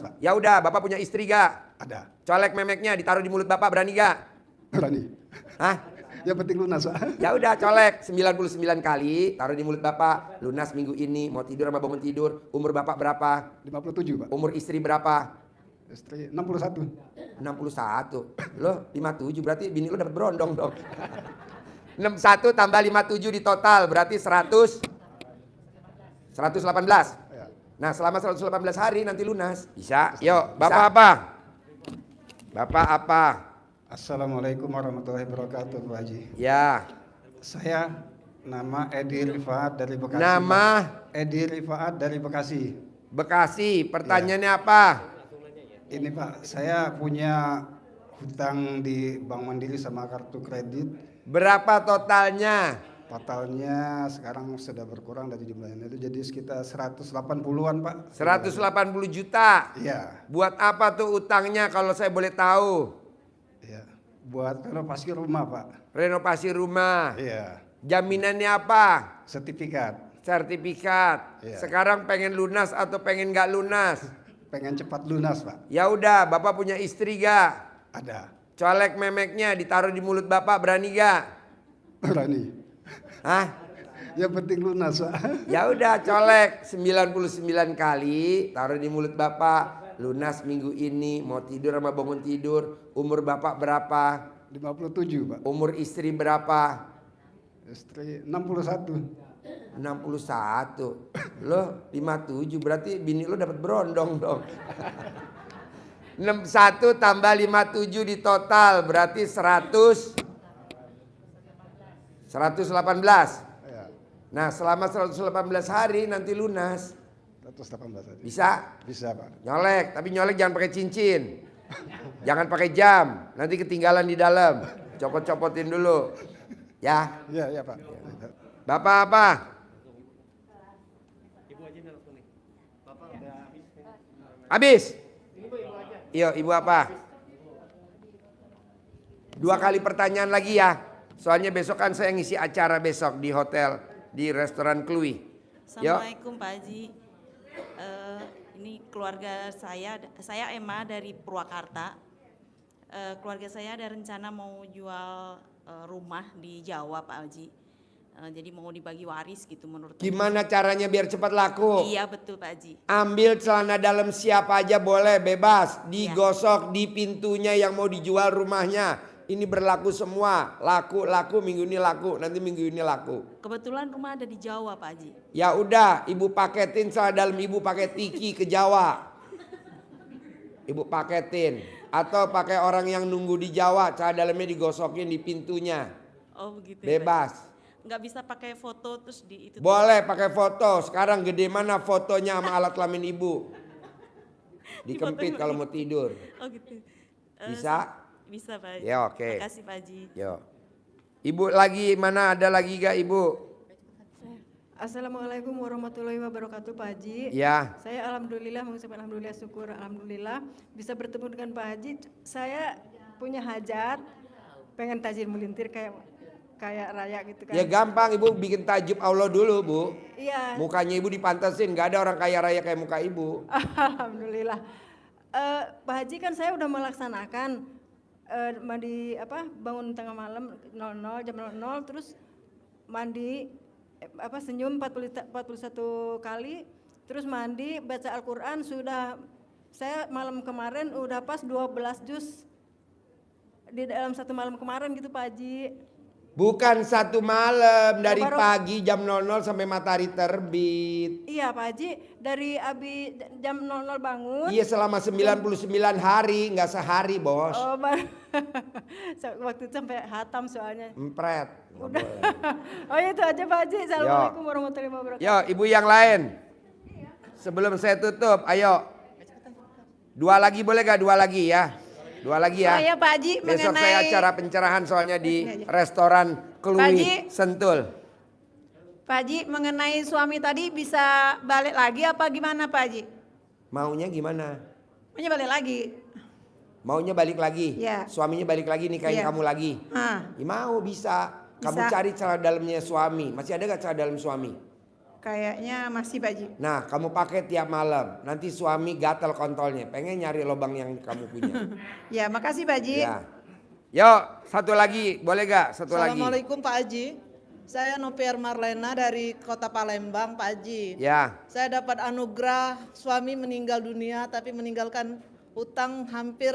Pak. Ya udah, Bapak punya istri gak? Ada. Colek memeknya ditaruh di mulut Bapak, berani gak? Berani. Hah? Yang penting lunas, Pak. Ya udah, colek 99 kali, taruh di mulut Bapak. Lunas minggu ini, mau tidur sama bangun tidur. Umur Bapak berapa? 57, Pak. Umur istri berapa? Istri 61. 61. Loh, 57 berarti bini lu dapat berondong dong. 61 tambah 57 di total berarti 118. Ya. Nah, selama 118 hari nanti lunas. Bisa. Yuk, Bapak apa? Bapak apa? Assalamualaikum warahmatullahi wabarakatuh, Pak Haji. Ya. Saya nama Edi Rifaat dari Bekasi. Nama? Pak. Edi Rifaat dari Bekasi. Bekasi. Pertanyaannya apa? Ini Pak, saya punya hutang di Bank Mandiri sama kartu kredit. Berapa totalnya? Totalnya sekarang sudah berkurang dari jumlahnya itu jadi sekitar 180-an, Pak. 180 juta. Iya. Buat apa tuh utangnya kalau saya boleh tahu? Iya. Buat renovasi rumah, Pak. Renovasi rumah. Iya. Jaminannya apa? Sertifikat. Sertifikat. Iya. Sekarang pengen lunas atau pengen nggak lunas? Pengen cepat lunas, Pak. Ya udah, Bapak punya istri gak? Ada. Colek memeknya ditaruh di mulut Bapak, berani gak? Berani. Hah? Yang penting lunas, Pak. Ya udah, colek 99 kali, taruh di mulut Bapak. Lunas minggu ini, mau tidur sama bangun tidur. Umur Bapak berapa? 57, Pak. Umur istri berapa? Istri 61. 61. Loh, 57 berarti bini lu dapat berondong dong. 61 tambah 57 di total berarti 118. Ya. Nah, selama 118 hari nanti lunas. 118 tadi. Bisa? Bisa, Pak. Nyolek, tapi nyolek jangan pakai cincin. Jangan pakai jam, nanti ketinggalan di dalam. Copot-copotin dulu. Ya. Iya, iya, Pak. Bapak apa? Habis? Iya, Ibu apa? 2 kali pertanyaan lagi ya. Soalnya besok kan saya ngisi acara besok di hotel, di restoran Klui. Assalamualaikum Pak Haji. Ini keluarga saya Emma dari Purwakarta. Keluarga saya ada rencana mau jual rumah di Jawa Pak Haji. Jadi mau dibagi waris gitu menurut Gimana caranya biar cepat laku? Iya betul Pak Haji. Ambil celana dalam siapa aja boleh, bebas. Digosok di pintunya yang mau dijual rumahnya. Ini berlaku semua. Laku minggu ini laku, nanti minggu ini laku. Kebetulan rumah ada di Jawa Pak Haji. Ya udah, ibu paketin celana dalam ibu pakai tiki ke Jawa. Ibu paketin. Atau pakai orang yang nunggu di Jawa, celana dalamnya digosokin di pintunya. Oh begitu. Bebas. Nggak bisa pakai foto terus di itu. Boleh pakai foto. Sekarang gede mana fotonya sama alat kelamin ibu? Dikempit kalau mau tidur. Oh gitu. Bisa? Bisa Pak Haji. Ya oke. Terima kasih Pak Haji. Yo. Ibu lagi mana, ada lagi gak ibu? Assalamualaikum warahmatullahi wabarakatuh Pak Haji. Ya. Saya alhamdulillah mengucapkan alhamdulillah syukur alhamdulillah bisa bertemu dengan Pak Haji. Saya punya hajat pengen tajir melintir kayak raya gitu kan. Ya gampang, ibu bikin tajub Allah dulu bu. Iya. Mukanya ibu dipantasin, gak ada orang kaya raya kayak muka ibu. Alhamdulillah. Pak Haji kan saya udah melaksanakan mandi bangun tengah malam 00 jam 00 terus mandi senyum 41 kali terus mandi baca Al-Qur'an sudah saya malam kemarin udah pas 12 juz di dalam satu malam kemarin gitu Pak Haji. Bukan satu malam, dari pagi jam 00 sampai matahari terbit. Iya Pak Haji, dari jam 00 bangun. Iya selama 99 hari, nggak sehari bos. Oh waktu itu sampai hatam soalnya. Empret. Udah. Oh itu aja Pak Haji. Assalamualaikum warahmatullahi wabarakatuh. Yo ibu yang lain. Sebelum saya tutup, ayo. 2 lagi boleh gak? 2 lagi ya. 2 lagi ya. Oh ya Pak Haji, Besok mengenai saya acara pencerahan soalnya di restoran Klui Sentul. Pak Haji, mengenai suami tadi bisa balik lagi apa gimana Pak Haji? Maunya gimana? Maunya balik lagi. Maunya balik lagi? Ya. Suaminya balik lagi, nikahin Ya. kamu lagi? Ah. Ya, mau bisa. Kamu cari celana dalamnya suami. Masih ada gak celana dalam suami? Kayaknya masih Pak Haji. Nah, kamu pakai tiap malam. Nanti suami gatel kontolnya. Pengen nyari lubang yang kamu punya. Ya, makasih Pak Haji. Ya. Yuk, satu lagi. Boleh gak? Satu lagi. Assalamualaikum Pak Haji. Saya Noviar Marlena dari Kota Palembang, Pak Haji. Ya. Saya dapat anugerah suami meninggal dunia tapi meninggalkan utang hampir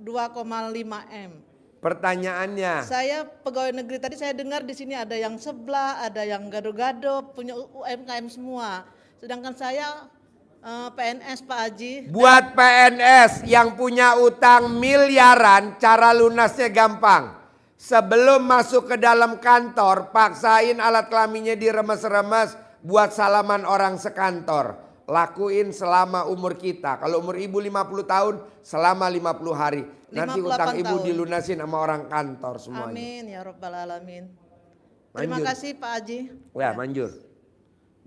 2,5 M. Pertanyaannya. Saya pegawai negeri, tadi saya dengar di sini ada yang sebelah, ada yang gado-gado, punya UMKM semua. Sedangkan saya PNS Pak Haji. Buat PNS yang punya utang miliaran, cara lunasnya gampang. Sebelum masuk ke dalam kantor, paksain alat kelaminnya diremes-remes buat salaman orang sekantor. Lakuin selama umur kita. Kalau umur ibu 50 tahun, selama 50 hari. Nanti 58 utang ibu tahun. dilunasin sama orang kantor semuanya. Amin ya Rabbal Alamin. Terima Manjur. kasih Pak Haji. Ya, manjur.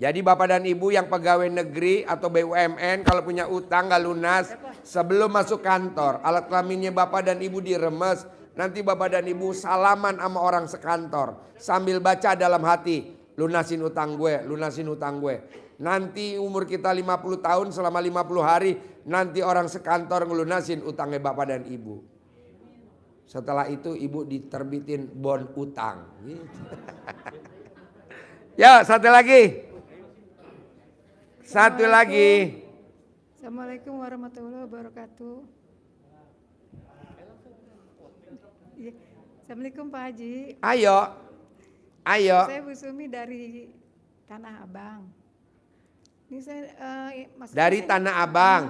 Jadi bapak dan ibu yang pegawai negeri atau BUMN kalau punya utang gak lunas, sebelum masuk kantor, alat kelaminnya bapak dan ibu diremes. Nanti bapak dan ibu salaman sama orang sekantor sambil baca dalam hati, lunasin utang gue, lunasin utang gue. Nanti umur kita 50 tahun selama 50 hari, nanti orang sekantor ngelunasin utangnya bapak dan ibu. Setelah itu ibu diterbitin bon utang. Gitu. Ya, satu lagi. Satu lagi. Assalamualaikum warahmatullahi wabarakatuh. Iya. Assalamualaikum Pak Haji. Ayo. Ayo. Saya Bu Sumi dari Tanah Abang. Ini saya maksudnya Dari saya- Tanah Abang.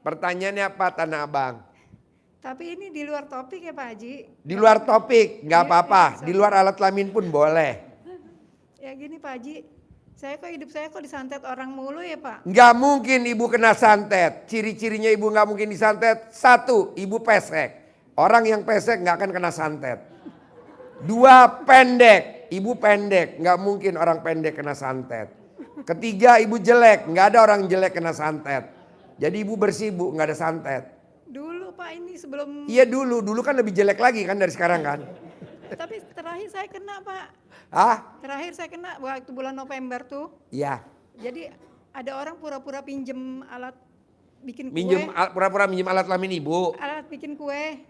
Pertanyaannya apa Tanah Abang? Tapi ini di luar topik ya Pak Haji. Di luar topik, nggak Iya, apa-apa. iya, Di luar alat kelamin pun boleh. Ya gini Pak Haji, hidup saya kok disantet orang mulu ya Pak. Nggak mungkin ibu kena santet. Ciri-cirinya ibu nggak mungkin disantet. Satu, ibu pesek. Orang yang pesek nggak akan kena santet. Dua, pendek. Ibu pendek, nggak mungkin orang pendek kena santet. Ketiga, ibu jelek, nggak ada orang jelek kena santet. Jadi ibu bersih bu, nggak ada santet. Dulu Pak ini sebelum, Iya dulu kan lebih jelek lagi kan dari sekarang kan. tapi terakhir saya kena Pak. Hah? Terakhir saya kena waktu bulan November tuh. Iya. Jadi ada orang pura-pura pinjem alat bikin kue. Pura-pura minjem alat kelamin ibu. Alat bikin kue,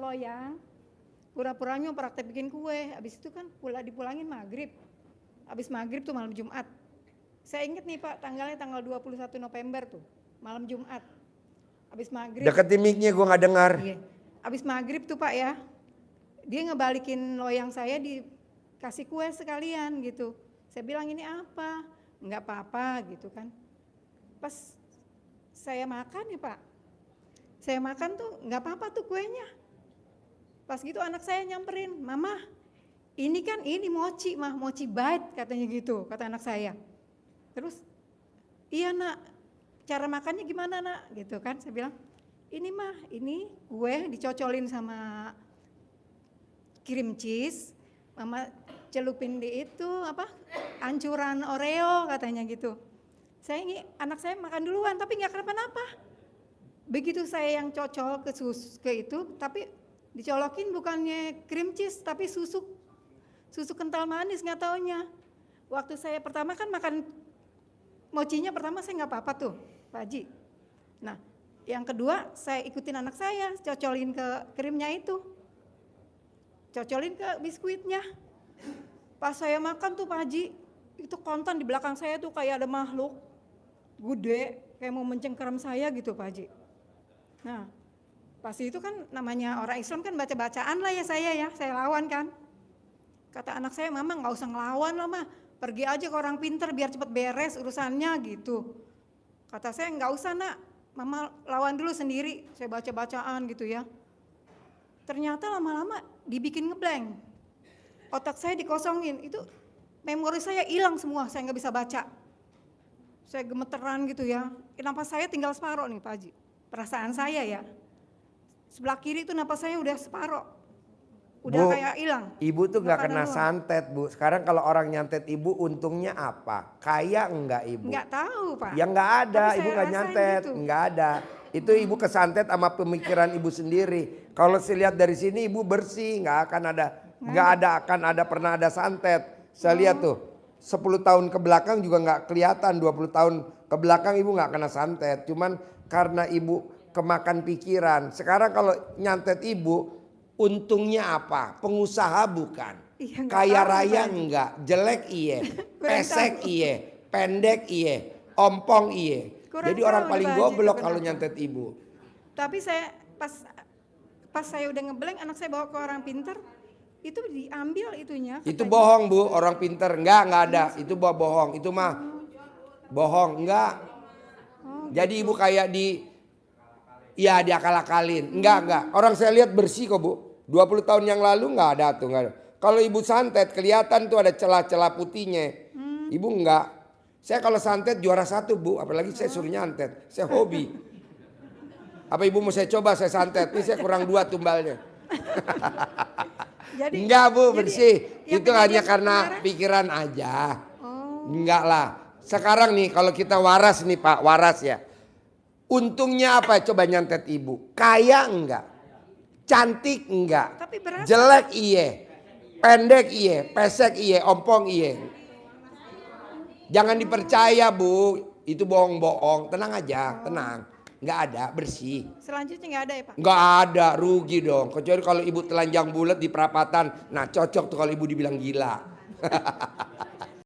loyang. Pura-puranya praktek bikin kue. Habis itu kan dipulangin maghrib. Habis maghrib tuh malam Jumat. Saya inget nih Pak, tanggalnya tanggal 21 November tuh. Malam Jumat. Habis maghrib. Deketin mic-nya gue nggak dengar. Iya. Habis maghrib tuh Pak ya. Dia ngebalikin loyang saya dikasih kue sekalian gitu. Saya bilang ini apa? Enggak apa-apa gitu kan. Pas saya makan ya Pak. Saya makan tuh enggak apa-apa tuh kuenya. Pas gitu anak saya nyamperin, "Mama, ini kan ini mochi mah, mochi bite," katanya gitu, kata anak saya. Terus, "Iya nak, cara makannya gimana nak?" Gitu kan, saya bilang, "Ini mah, ini kue dicocolin sama cream cheese, mama celupin di itu apa, ancuran Oreo," katanya gitu. Anak saya makan duluan tapi nggak kenapa-napa. Begitu saya yang cocol ke itu, tapi dicolokin bukannya cream cheese tapi susu kental manis nggak taunya. Waktu saya pertama kan makan mochinya pertama saya nggak apa-apa tuh Pak Haji. Nah yang kedua saya ikutin anak saya cocolin ke krimnya itu, cocolin ke biskuitnya. Pas saya makan tuh Pak Haji, itu kontan di belakang saya tuh kayak ada makhluk gede kayak mau mencengkeram saya gitu Pak Haji. Nah pas itu kan namanya orang Islam kan baca-bacaan lah ya, saya lawan kan. Kata anak saya, "Mama nggak usah ngelawan loh mah, pergi aja ke orang pinter biar cepet beres urusannya," gitu. Kata saya, "Nggak usah nak, mama lawan dulu sendiri, saya baca-bacaan gitu ya." Ternyata lama-lama dibikin ngeblank, otak saya dikosongin, itu memori saya hilang semua, saya nggak bisa baca. Saya gemeteran gitu ya, napas saya tinggal separoh nih Pak Haji, perasaan saya ya. Sebelah kiri itu napas saya udah separoh, udah Bu, kayak hilang. Ibu tuh nggak kena Makanan doang. santet bu. Sekarang kalau orang nyantet ibu untungnya apa? Kaya enggak ibu? Nggak tahu Pak. Ya nggak ada, Tapi ibu saya nggak rasain nyantet, gitu. nggak ada. Itu ibu kesantet sama pemikiran ibu sendiri. Kalau saya lihat dari sini ibu bersih, nggak akan ada pernah ada santet. Saya lihat tuh, 10 tahun ke belakang juga nggak kelihatan, 20 tahun ke belakang ibu nggak kena santet. Cuman karena ibu kemakan pikiran. Sekarang kalau nyantet ibu, untungnya apa? Pengusaha bukan. Iya, nggak Kaya tahu, raya Pak. enggak, jelek iye, Kurang pesek tahu. iye, pendek iye, ompong iye. Kurang Jadi orang tahu nih, paling Pak Haji, goblok itu kalau kenapa? nyantet ibu. Tapi saya pas saya udah ngeblank, anak saya bawa ke orang pinter, itu diambil itunya. Itu katanya. bohong bu, orang pinter. Enggak ada. Itu bohong. Itu mah bohong, enggak. Jadi ibu kayak ya diakal-akalin. Enggak. Orang saya lihat bersih kok bu. 20 tahun yang lalu enggak ada tuh. Enggak ada. Kalau ibu santet kelihatan tuh ada celah-celah putihnya. Ibu enggak. Saya kalau santet juara 1 bu. Apalagi saya suruh nyantet. Saya hobi. Apa ibu mau saya coba saya santet? Ini saya kurang 2 tumbalnya. Jadi, Enggak bu, jadi bersih. yang Itu hanya kejadian karena kemarin- pikiran aja. Oh. Enggak lah. Sekarang nih kalau kita waras nih Pak, waras ya. Untungnya apa? Coba nyantet ibu. Kaya enggak? Cantik enggak? Tapi berasa. Jelek iye. Pendek iye. Pesek iye. Ompong iye. Jangan dipercaya bu. Itu bohong-bohong. Tenang aja, tenang. Enggak ada, bersih. Selanjutnya nggak ada ya Pak? Enggak ada, rugi dong. Kecuali kalau ibu telanjang bulat di perapatan. Nah cocok tuh kalau ibu dibilang gila.